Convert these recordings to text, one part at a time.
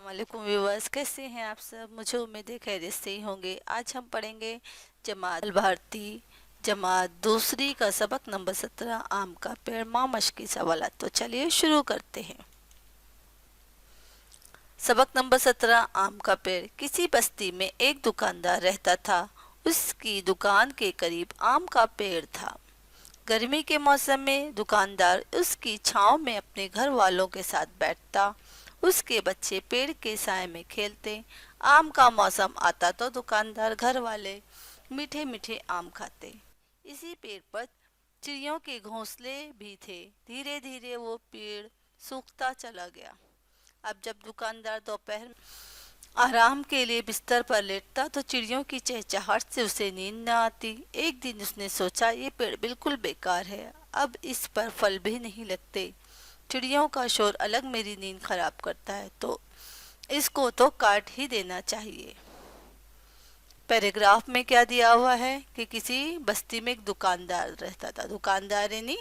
वालेकुम व्यूवर्स, कैसे हैं आप सब। मुझे उम्मीद है खैरियत से ही होंगे। आज हम पढ़ेंगे जमात अल भारती जमात दूसरी का सबक नंबर 17 आम का पेड़ माँ मशकी सवाल। तो चलिए शुरू करते हैं। सबक नंबर 17 आम का पेड़। किसी बस्ती में एक दुकानदार रहता था। उसकी दुकान के करीब आम का पेड़ था। गर्मी के मौसम में दुकानदार उसकी छांव में अपने घर वालों के साथ बैठता। उसके बच्चे पेड़ के साए में खेलते। आम का मौसम आता तो दुकानदार घर वाले मीठे मीठे आम खाते। इसी पेड़ पर चिड़ियों के घोंसले भी थे। धीरे धीरे वो पेड़ सूखता चला गया। अब जब दुकानदार दोपहर आराम के लिए बिस्तर पर लेटता तो चिड़ियों की चहचहाहट से उसे नींद न आती। एक दिन उसने सोचा, ये पेड़ बिल्कुल बेकार है, अब इस पर फल भी नहीं लगते। चिड़ियों का शोर अलग मेरी नींद खराब करता है, तो इसको तो काट ही देना चाहिए। पैराग्राफ में क्या दिया हुआ है कि किसी बस्ती में एक दुकानदार रहता था। दुकानदार यानी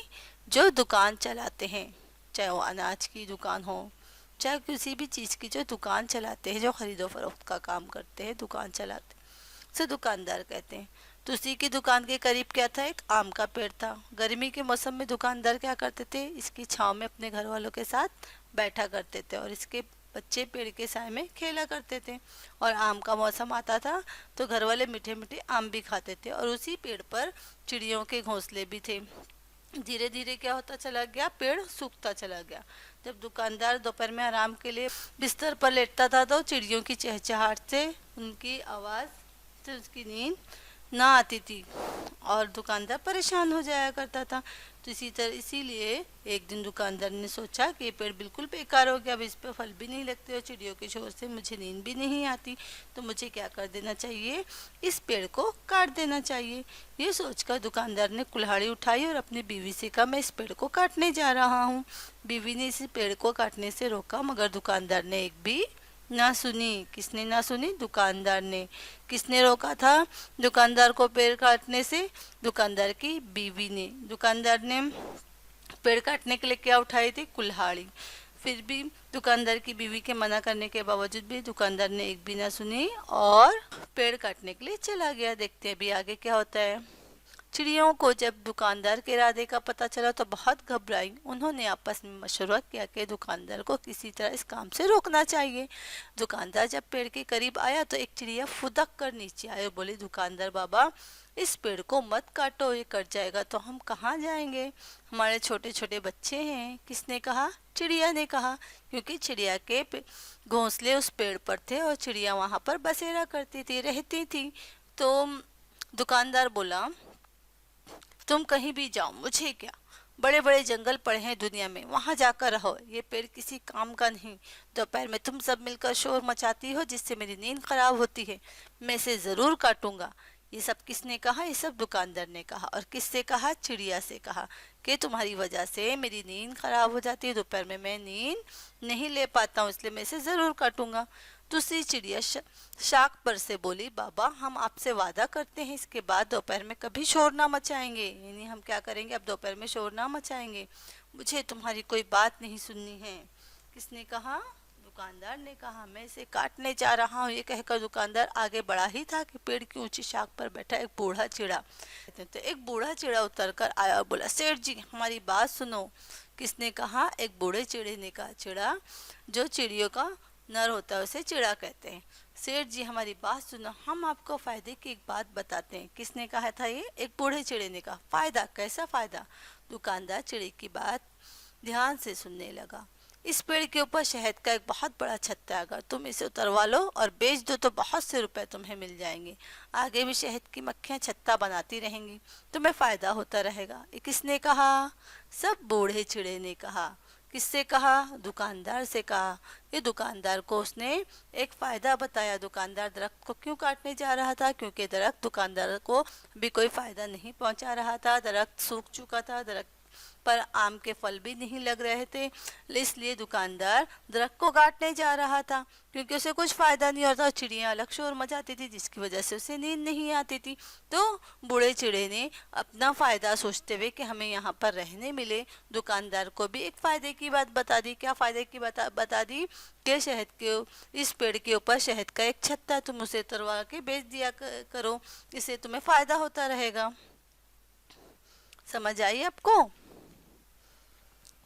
जो दुकान चलाते हैं, चाहे वो अनाज की दुकान हो, चाहे किसी भी चीज़ की जो दुकान चलाते हैं, जो खरीदो फरोख्त का काम करते हैं, दुकान चलाते से दुकानदार कहते हैं। तो उसी की दुकान के करीब क्या था, एक आम का पेड़ था। गर्मी के मौसम में दुकानदार क्या करते थे, इसकी छांव में अपने घर वालों के साथ बैठा करते थे और इसके बच्चे पेड़ के साए में खेला करते थे। और आम का मौसम आता था तो घर वाले मीठे मीठे आम भी खाते थे और उसी पेड़ पर चिड़ियों के घोंसले भी थे। धीरे धीरे क्या होता चला गया, पेड़ सूखता चला गया। जब दुकानदार दोपहर में आराम के लिए बिस्तर पर लेटता था तो चिड़ियों की चहचहाहट से उनकी आवाज़ से उसकी नींद ना आती थी और दुकानदार परेशान हो जाया करता था। तो इसीलिए एक दिन दुकानदार ने सोचा कि ये पेड़ बिल्कुल बेकार हो गया, अब इस पे फल भी नहीं लगते और चिड़ियों के शोर से मुझे नींद भी नहीं आती, तो मुझे क्या कर देना चाहिए, इस पेड़ को काट देना चाहिए। ये सोचकर दुकानदार ने कुल्हाड़ी उठाई और अपनी बीवी से कहा, मैं इस पेड़ को काटने जा रहा हूँ। बीवी ने इस पेड़ को काटने से रोका, मगर दुकानदार ने एक भी ना सुनी। किसने ना सुनी, दुकानदार ने। किसने रोका था दुकानदार को पेड़ काटने से, दुकानदार की बीवी ने। दुकानदार ने पेड़ काटने के लिए क्या उठाई थी, कुल्हाड़ी। फिर भी दुकानदार की बीवी के मना करने के बावजूद भी दुकानदार ने एक भी ना सुनी और पेड़ काटने के लिए चला गया। देखते हैं अभी आगे क्या होता है। चिड़ियों को जब दुकानदार के इरादे का पता चला तो बहुत घबराई। उन्होंने आपस में मशवरा किया कि दुकानदार को किसी तरह इस काम से रोकना चाहिए। दुकानदार जब पेड़ के करीब आया तो एक चिड़िया फुदक कर नीचे आई और बोली, दुकानदार बाबा, इस पेड़ को मत काटो, ये कट जाएगा तो हम कहाँ जाएंगे, हमारे छोटे छोटे बच्चे हैं। किसने कहा, चिड़िया ने कहा, क्योंकि चिड़िया के घोंसले उस पेड़ पर थे और चिड़िया वहां पर बसेरा करती थी, रहती थी। तो दुकानदार बोला, तुम कहीं भी जाओ, मुझे क्या, बड़े बड़े जंगल पड़े हैं दुनिया में, वहां जाकर रहो, ये पेड़ किसी काम का नहीं। दोपहर में तुम सब मिलकर शोर मचाती हो जिससे मेरी नींद खराब होती है, मैं इसे जरूर काटूंगा। ये सब किसने कहा, ये सब दुकानदार ने कहा। और किससे कहा, चिड़िया से कहा कि तुम्हारी वजह से मेरी नींद खराब हो जाती है, दोपहर में मैं नींद नहीं ले पाता हूँ, इसलिए मैं इसे जरूर काटूंगा। दूसरी चिड़िया शाख पर से बोली, बाबा, हम आपसे वादा करते हैं इसके बाद दोपहर में कभी शोर ना मचाएंगे, यानी हम क्या करेंगे, अब दोपहर में शोर ना मचाएंगे, मुझे तुम्हारी कोई बात नहीं सुननी है। किसने कहा, दुकानदार ने कहा। मैं इसे काटने जा रहा हूँ, ये कहकर दुकानदार आगे बढ़ा ही था कि पेड़ की ऊंची शाख पर बैठा एक बूढ़ा चिड़ा, तो एक बूढ़ा चिड़ा उतर कर आया और बोला, सेठ जी, हमारी बात सुनो। किसने कहा, एक बूढ़े चिड़े ने कहा। चिड़ा जो चिड़ियों का नर होता है उसे चिड़ा कहते हैं। सेठ जी, हमारी बात सुनो, हम आपको फायदे की एक बात बताते हैं। किसने कहा था, ये एक बूढ़े चिड़े ने कहा। फायदा, कैसा फायदा। दुकानदार चिड़े की बात ध्यान से सुनने लगा। इस पेड़ के ऊपर शहद का एक बहुत बड़ा छत्ता है, अगर तुम इसे उतरवा लो और बेच दो तो बहुत से रुपए तुम्हें मिल जाएंगे। आगे भी शहद की मक्खियां छत्ता बनाती रहेंगी, तुम्हें फायदा होता रहेगा। ये किसने कहा, सब बूढ़े चिड़े ने कहा। किससे कहा, दुकानदार से कहा। ये दुकानदार को उसने एक फायदा बताया। दुकानदार दरख्त को क्यों काटने जा रहा था, क्योंकि दरख्त दुकानदार को भी कोई फायदा नहीं पहुंचा रहा था। दरख्त सूख चुका था, दरख्त पर आम के फल भी नहीं लग रहे थे, इसलिए दुकानदार दरख्त को काटने जा रहा था, क्योंकि उसे कुछ फायदा नहीं होता। चिड़ियाँ अलग शोर मचाती थी जिसकी वजह से उसे नींद नहीं आती थी। तो बूढ़े चिड़े ने अपना फायदा सोचते हुए कि हमें यहाँ पर रहने मिले, दुकानदार को भी एक फायदे की बात बता दी। क्या फायदे की बता दी कि शहद के इस पेड़ के ऊपर शहद का एक छत्ता है, तुम उसे तोड़वा के बेच दिया करो, इससे तुम्हें फायदा होता रहेगा। समझ आई आपको?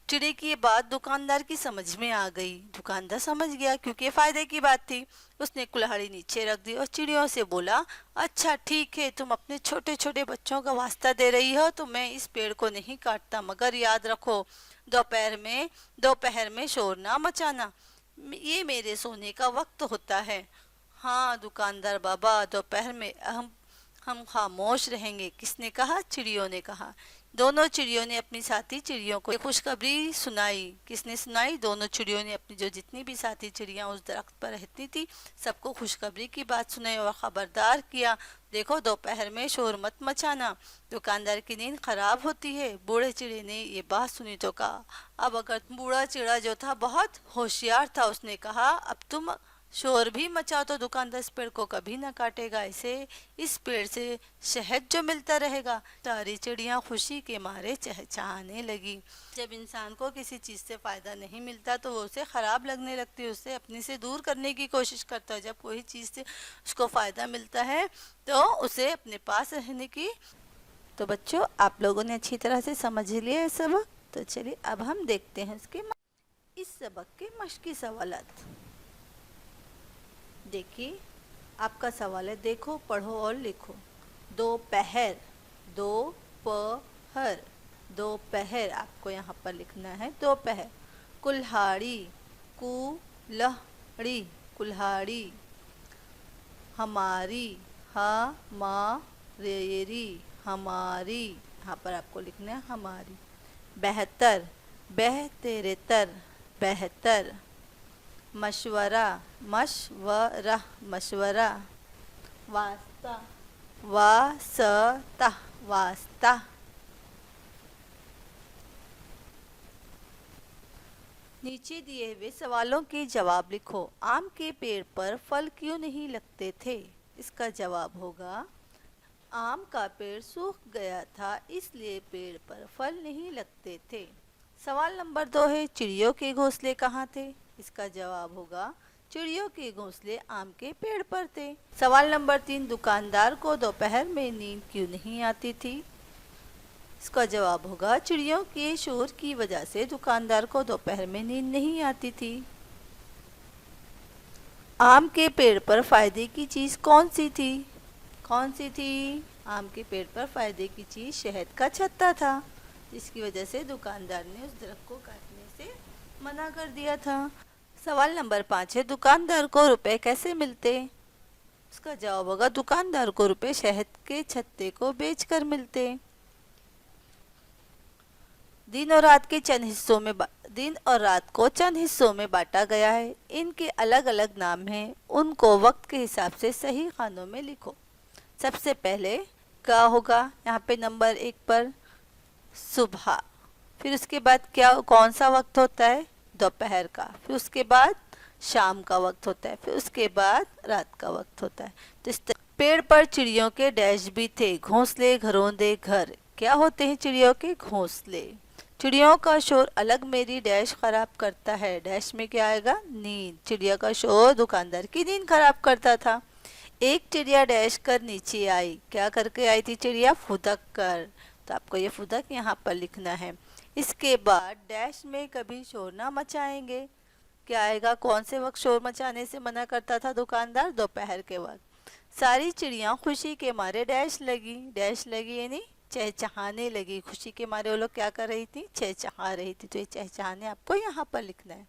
चिड़ी की ये बात दुकानदार की समझ में आ गई। दुकानदार समझ गया क्योंकि ये फायदे की बात थी। उसने कुल्हाड़ी नीचे रख दी और चिड़ियों से बोला, अच्छा ठीक है, तुम अपने छोटे छोटे बच्चों का वास्ता दे रही हो तो मैं इस पेड़ को नहीं काटता, मगर याद रखो दोपहर में शोर ना मचाना, ये मेरे सोने का वक्त होता है। हाँ दुकानदार बाबा, दोपहर में हम खामोश रहेंगे। किसने कहा? चिड़ियों ने कहा। दोनों चिड़ियों ने अपनी साथी चिड़ियों को खुशखबरी सुनाई। किसने सुनाई? दोनों चिड़ियों ने अपनी जो जितनी भी साथी चिड़ियां उस दरख्त पर रहती थी सबको खुशखबरी की बात सुनाई और खबरदार किया, देखो दोपहर में शोर मत मचाना, दुकानदार की नींद खराब होती है। बूढ़े चिड़े ने ये बात सुनी तो कहा, अब अगर बूढ़ा चिड़ा जो था बहुत होशियार था, उसने कहा अब तुम शोर भी मचाओ तो दुकानदार इस पेड़ को कभी ना काटेगा, इस पेड़ से शहद जो मिलता रहेगा। सारी चिड़ियां खुशी के मारे चहचहाने लगी। जब इंसान को किसी चीज से फायदा नहीं मिलता तो वो उसे खराब लगने लगती है, उसे अपने से दूर करने की कोशिश करता है। जब कोई चीज से उसको फायदा मिलता है तो उसे अपने पास रहने की। तो बच्चों, आप लोगों ने अच्छी तरह से समझ लिया है सबक। तो चलिए अब हम देखते हैं इस सबक के मश्की सवालात। देखिए आपका सवाल है, देखो पढ़ो और लिखो। दोपहर, दोपहर, दोपहर आपको यहाँ पर लिखना है दोपहर। कुल्हाड़ी, कुल्हाड़ी, कुल्हाड़ी। हमारी, हमारी, हमारी, यहाँ पर आपको लिखना है हमारी। बेहतर, बेहतर, बेहतर। मशवरा, मशवरा, मशवरा। वास्ता, वास्ता, वास्ता। नीचे दिए हुए सवालों के जवाब लिखो। आम के पेड़ पर फल क्यों नहीं लगते थे? इसका जवाब होगा, आम का पेड़ सूख गया था इसलिए पेड़ पर फल नहीं लगते थे। सवाल नंबर 2 है, चिड़ियों के घोंसले कहाँ थे? इसका जवाब होगा, चिड़ियों के घोंसले आम के पेड़ पर थे। सवाल नंबर 3, दुकानदार को दोपहर में नींद क्यों नहीं आती थी? इसका जवाब होगा, चिड़ियों के शोर की वजह से दुकानदार को दोपहर में नींद नहीं आती थी। आम के पेड़ पर फायदे की चीज कौन सी थी? कौन सी थी? आम के पेड़ पर फायदे की चीज शहद का छत्ता था, जिसकी वजह से दुकानदार ने उस दरख्त को काटने से मना कर दिया था। सवाल नंबर 5 है, दुकानदार को रुपए कैसे मिलते? उसका जवाब होगा, दुकानदार को रुपए शहद के छत्ते को बेचकर मिलते। दिन और रात को चंद हिस्सों में बांटा गया है। इनके अलग अलग नाम हैं, उनको वक्त के हिसाब से सही खानों में लिखो। सबसे पहले क्या होगा? यहाँ पे नंबर 1 पर सुबह, फिर उसके बाद कौन सा वक्त होता है? दोपहर का, फिर उसके बाद शाम का वक्त होता है, फिर उसके बाद रात का वक्त होता है। तो इस पेड़ पर चिड़ियों के डैश भी थे, घोंसले, घरौंदे, घर। क्या होते हैं चिड़ियों के? घोंसले। चिड़ियों का शोर अलग मेरी डैश खराब करता है। डैश में क्या आएगा? नींद। चिड़िया का शोर दुकानदार की नींद खराब करता था। एक चिड़िया डैश कर नीचे आई। क्या करके आई थी चिड़िया? फुदक कर। तो आपको ये फुदक यहाँ पर लिखना है। इसके बाद डैश में कभी शोर ना मचाएंगे। क्या आएगा? कौन से वक्त शोर मचाने से मना करता था दुकानदार? दोपहर के वक्त। सारी चिड़ियाँ खुशी के मारे डैश लगी यानी चहचहाने लगी। खुशी के मारे वो लोग क्या कर रही थी? चहचहा रही थी। तो ये चहचहाने आपको यहाँ पर लिखना है।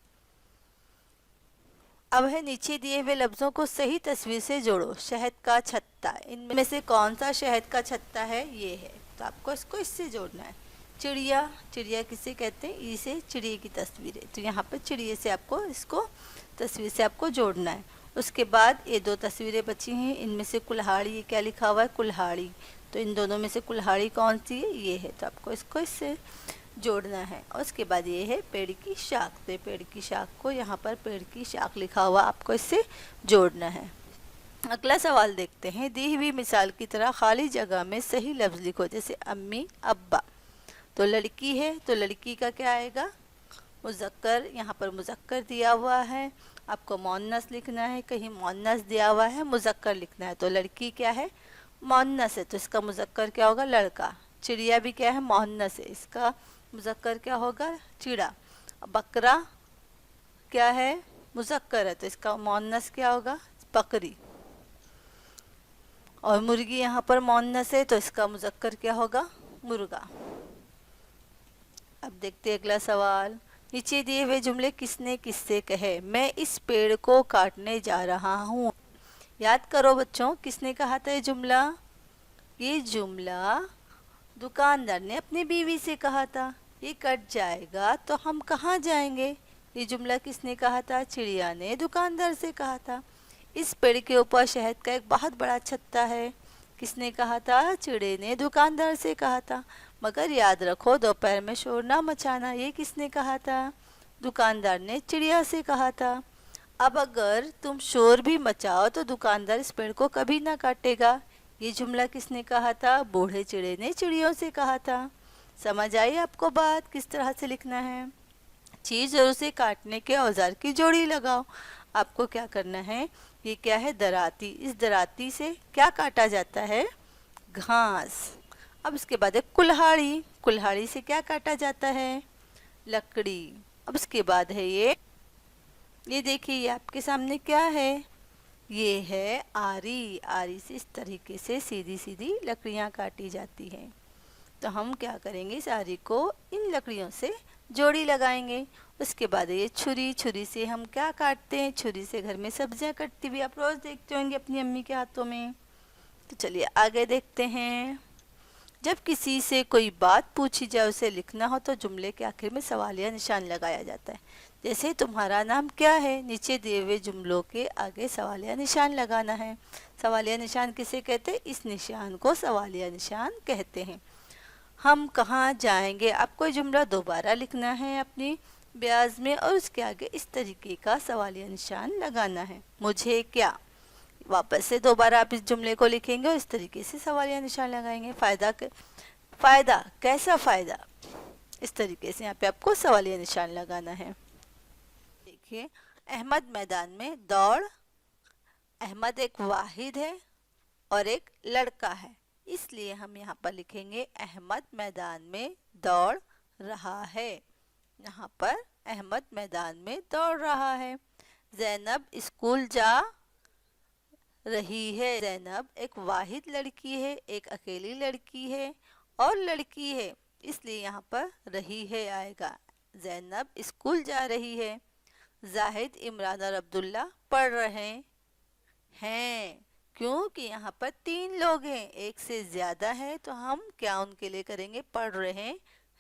अब है, नीचे दिए हुए लफ्जों को सही तस्वीर से जोड़ो। शहद का छत्ता, इनमें से कौन सा शहद का छत्ता है? ये है। तो आपको इससे जोड़ना है। चिड़िया, चिड़िया किसे कहते हैं? इसे चिड़िया की तस्वीर है, तो यहाँ पर चिड़िया से आपको इसको तस्वीर से आपको जोड़ना है। उसके बाद ये 2 तस्वीरें बची हैं, इनमें से कुल्हाड़ी, ये क्या लिखा हुआ है? कुल्हाड़ी। तो इन दोनों में से कुल्हाड़ी कौन सी है? ये है। तो आपको इससे जोड़ना है। और उसके बाद ये है पेड़ की शाख, तो पेड़ की शाख को यहाँ पर पेड़ की शाख लिखा हुआ आपको इससे जोड़ना है। अगला सवाल देखते हैं। दी हुई मिसाल की तरह खाली जगह में सही लफ्ज़ लिखो, जैसे अम्मी, अब्बा। तो लड़की है तो लड़की का क्या आएगा? मुज़क्कर। यहाँ पर मुज़क्कर दिया हुआ है, आपको मुअन्नस लिखना है, कहीं मुअन्नस दिया हुआ है, मुज़क्कर लिखना है। तो लड़की क्या है? मुअन्नस है, तो इसका मुज़क्कर क्या होगा? लड़का। चिड़िया भी क्या है? मुअन्नस है, इसका मुज़क्कर क्या होगा? चिड़ा। बकरा क्या है? मुज़क्कर है, तो इसका मुअन्नस क्या होगा? बकरी। और मुर्गी यहाँ पर मुअन्नस है, तो इसका मुज़क्कर क्या होगा? मुर्गा। अब देखते हैं अगला सवाल। नीचे दिए हुए जुमले किसने किससे कहे? मैं इस पेड़ को काटने जा रहा हूँ। याद करो बच्चों, किसने कहा था ये जुमला? ये जुमला दुकानदार ने अपनी बीवी से कहा था। ये कट जाएगा तो हम कहाँ जाएंगे? ये जुमला किसने कहा था? चिड़िया ने दुकानदार से कहा था। इस पेड़ के ऊपर शहद का एक बहुत बड़ा छत्ता है। किसने कहा था? चिड़े ने दुकानदार से कहा था। मगर याद रखो, दोपहर में शोर ना मचाना, ये किसने कहा था? दुकानदार ने चिड़िया से कहा था। अब अगर तुम शोर भी मचाओ तो दुकानदार इस पेड़ को कभी ना काटेगा। ये जुमला किसने कहा था? बूढ़े चिड़े ने चिड़ियों से कहा था। समझ आई आपको बात? किस तरह से लिखना है? चीज़ और उसे काटने के औजार की जोड़ी लगाओ। आपको क्या करना है? ये क्या है? दराती। इस दराती से क्या काटा जाता है? घास। अब इसके बाद है कुल्हाड़ी। कुल्हाड़ी से क्या काटा जाता है? लकड़ी। अब उसके बाद है ये देखिए, ये आपके सामने क्या है? ये है आरी। आरी से इस तरीके से सीधी सीधी लकड़ियाँ काटी जाती हैं। तो हम क्या करेंगे? इस आरी को इन लकड़ियों से जोड़ी लगाएंगे। उसके बाद ये छुरी। छुरी से हम क्या काटते हैं? छुरी से घर में सब्जियां कटती हुई आप रोज़ देखते होंगे अपनी अम्मी के हाथों में। तो चलिए आगे देखते हैं। जब किसी से कोई बात पूछी जाए, उसे लिखना हो तो जुमले के आखिर में सवालिया निशान लगाया जाता है। जैसे तुम्हारा नाम क्या है? नीचे दिए हुए जुमलों के आगे सवालिया निशान लगाना है। सवालिया निशान किसे कहते हैं? इस निशान को सवालिया निशान कहते हैं। हम कहाँ जाएंगे? आपको जुमला दोबारा लिखना है अपनी ब्याज में और उसके आगे इस तरीके का सवालिया निशान लगाना है। मुझे क्या? वापस से दोबारा आप इस जुमले को लिखेंगे और इस तरीके से सवालिया निशान लगाएंगे। फ़ायदा कैसा फ़ायदा? इस तरीके से यहाँ पे आपको सवालिया निशान लगाना है। देखिए, अहमद मैदान में दौड़। अहमद एक वाहिद है और एक लड़का है, इसलिए हम यहाँ पर लिखेंगे अहमद मैदान में दौड़ रहा है। यहाँ पर अहमद मैदान में दौड़ रहा है। ज़ैनब स्कूल जा रही है। ज़ैनब एक वाहिद लड़की है, एक अकेली लड़की है और लड़की है, इसलिए यहाँ पर रही है आएगा। ज़ैनब स्कूल जा रही है। जाहिद, इमरान और अब्दुल्ला पढ़ रहे हैं। क्योंकि यहाँ पर 3 लोग हैं, एक से ज़्यादा है, तो हम क्या उनके लिए करेंगे? पढ़ रहे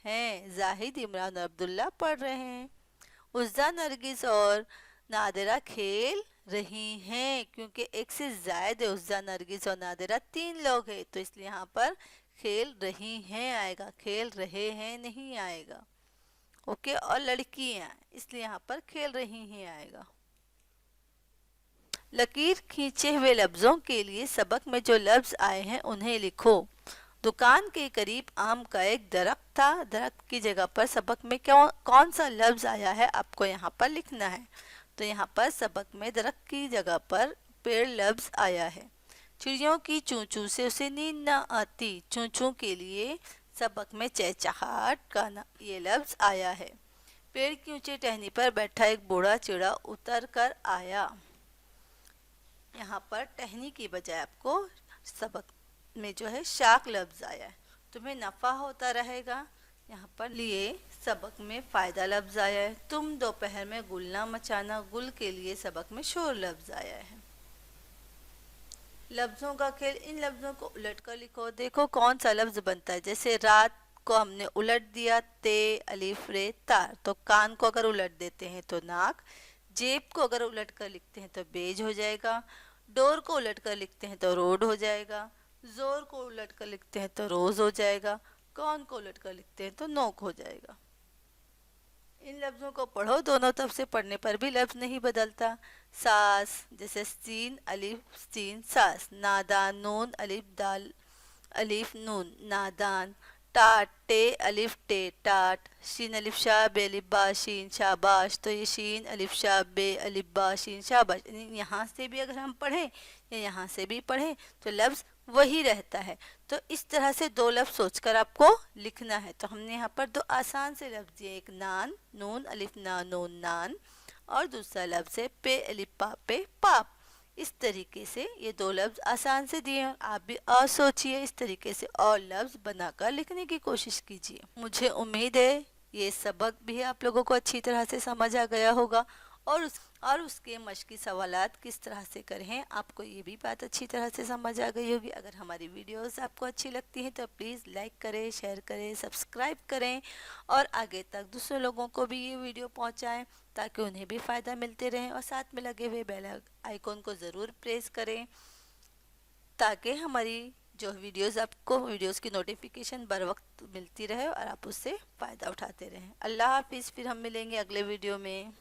हैं। जाहिद, इमरान और अब्दुल्ला पढ़ रहे हैं। उज़्ज़ा, नरगिस और नादिरा खेल रही हैं। क्योंकि एक से ज़्यादा है, उज़्ज़ा, नरगिस और नादिरा 3 लोग हैं, तो इसलिए यहाँ पर खेल रही हैं आएगा, खेल रहे हैं नहीं आएगा। ओके। और लड़कियाँ, इसलिए यहाँ पर खेल रही हैं आएगा। लकीर खींचे हुए लफ्ज़ों के लिए सबक में जो लफ्ज़ आए हैं उन्हें लिखो। दुकान के करीब आम का एक दरख्त था। दरख्त की जगह पर सबक में कौन सा लफ्ज़ आया है आपको यहाँ पर लिखना है। तो यहाँ पर सबक में दरख्त की जगह पर पेड़ लफ्ज़ आया है। चिड़ियों की चूं चूं से उसे नींद न आती। चूं चूं के लिए सबक में चहचहाट का ये लफ्ज़ आया है। पेड़ की ऊंची टहनी पर बैठा एक बूढ़ा चिड़ा उतर कर आया। यहाँ पर टहनी की बजाय आपको सबक में जो है शाख लफ्ज़ आया है। तुम्हें नफ़ा होता रहेगा। यहाँ पर लिए सबक में फ़ायदा लफ्ज़ आया है। तुम दोपहर में गुल ना मचाना। गुल के लिए सबक में शोर लफ्ज़ आया है। लफ्ज़ों का खेल। इन लफ्ज़ों को उलट कर लिखो। देखो कौन सा लफ्ज़ बनता है। जैसे रात को हमने उलट दिया, ते, अलिफ, रे, तार, तो कान को अगर उलट देते हैं तो नाक। जेब को अगर उलट कर लिखते हैं तो बेज हो जाएगा। डोर को उलट कर लिखते हैं तो रोड हो जाएगा। जोर को उलट कर लिखते हैं तो रोज़ हो जाएगा। कौन को उलट कर लिखते हैं तो नोक हो जाएगा। इन लफ्ज़ों को पढ़ो, दोनों तरफ से पढ़ने पर भी लफ्ज़ नहीं बदलता। सास, जैसे सीन अलिफ सीन सास। नादान, नून अलिफ दाल अलिफ नून नादान। टाट, टे अलिफ टे टाट। शीन अलिफ शाह बे अलिफ बा शीन शाबाश। तो ये शीन अलिफ शाह बे अलिफ बा शीन शाबाश, यहाँ से भी अगर हम पढ़ें या यहाँ से भी पढ़ें तो लफ्ज़ वही रहता है। तो इस तरह से दो लफ्ज़ सोचकर आपको लिखना है। तो हमने यहाँ पर दो आसान से लफ्ज़ दिए, एक नान, नून अलिफ ना नून नान, और दूसरा लफ्ज़ है पे अलिफ पा पे पाप। इस तरीके से ये दो लफ्ज़ आसान से दिए हैं, आप भी और सोचिए, इस तरीके से और लफ्ज़ बनाकर लिखने की कोशिश कीजिए। मुझे उम्मीद है ये सबक भी आप लोगों को अच्छी तरह से समझ आ गया होगा, और उसके मश्की सवालात किस तरह से करें आपको ये भी बात अच्छी तरह से समझ आ गई होगी। अगर हमारी वीडियोस आपको अच्छी लगती हैं तो प्लीज़ लाइक करें, शेयर करें, सब्सक्राइब करें, और आगे तक दूसरे लोगों को भी ये वीडियो पहुंचाएं ताकि उन्हें भी फ़ायदा मिलते रहे। और साथ में लगे हुए बेल आइकॉन को ज़रूर प्रेस करें ताकि हमारी जो वीडियोस की नोटिफिकेशन बर वक्त मिलती रहे और आप उससे फ़ायदा उठाते रहें। अल्लाह हाफिज़, फिर हम मिलेंगे अगले वीडियो में।